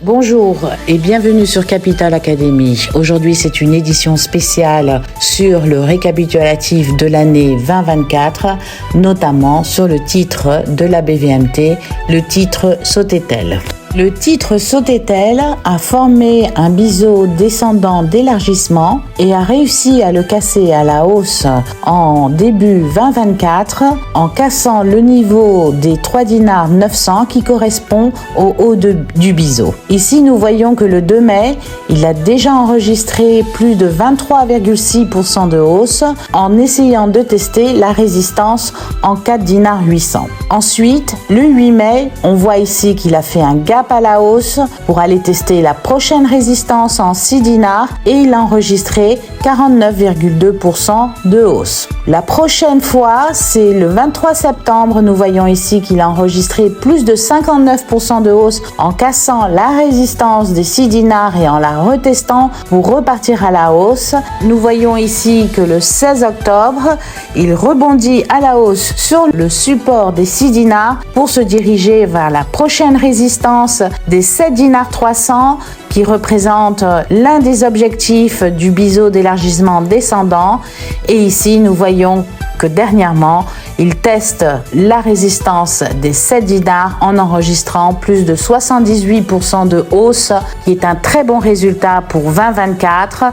Bonjour et bienvenue sur Capital Academy. Aujourd'hui, c'est une édition spéciale sur le récapitulatif de l'année 2024, notamment sur le titre de la BVMT, le titre Sotetel. Le titre Sotetel a formé un biseau descendant d'élargissement et a réussi à le casser à la hausse en début 2024 en cassant le niveau des 3 dinars 900 qui correspond au haut du biseau. Ici, nous voyons que le 2 mai, il a déjà enregistré plus de 23,6% de hausse en essayant de tester la résistance en 4 dinars 800. Ensuite, le 8 mai, on voit ici qu'il a fait un gap à la hausse pour aller tester la prochaine résistance en 6 dinars et il a enregistré 49,2% de hausse. La prochaine fois, c'est le 23 septembre. Nous voyons ici qu'il a enregistré plus de 59% de hausse en cassant la résistance des 6 dinars et en la retestant pour repartir à la hausse. Nous voyons ici que le 16 octobre, il rebondit à la hausse sur le support des 6 dinars pour se diriger vers la prochaine résistance des 7 dinars 300 qui représente l'un des objectifs du biseau d'élargissement descendant. Et ici, nous voyons que dernièrement, il teste la résistance des 7 dinars en enregistrant plus de 78% de hausse, qui est un très bon résultat pour 2024.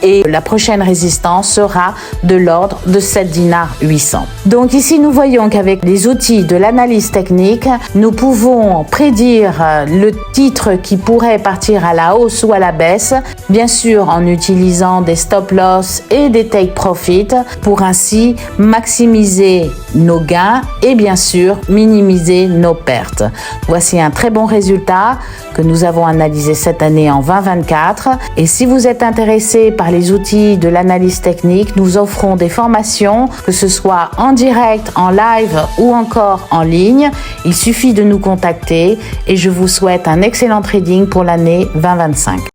Et la prochaine résistance sera de l'ordre de 7 dinars 800. Donc ici, nous voyons qu'avec les outils de l'analyse technique, nous pouvons prédire le titre qui pourrait partir à la hausse ou à la baisse, bien sûr en utilisant des stop loss et des take profit pour ainsi maximiser nos gains et bien sûr minimiser nos pertes. Voici un très bon résultat que nous avons analysé cette année en 2024. Et si vous êtes intéressé par les outils de l'analyse technique, nous offrons des formations, que ce soit en direct, en live ou encore en ligne. Il suffit de nous contacter et je vous souhaite un excellent trading pour l'année 2025.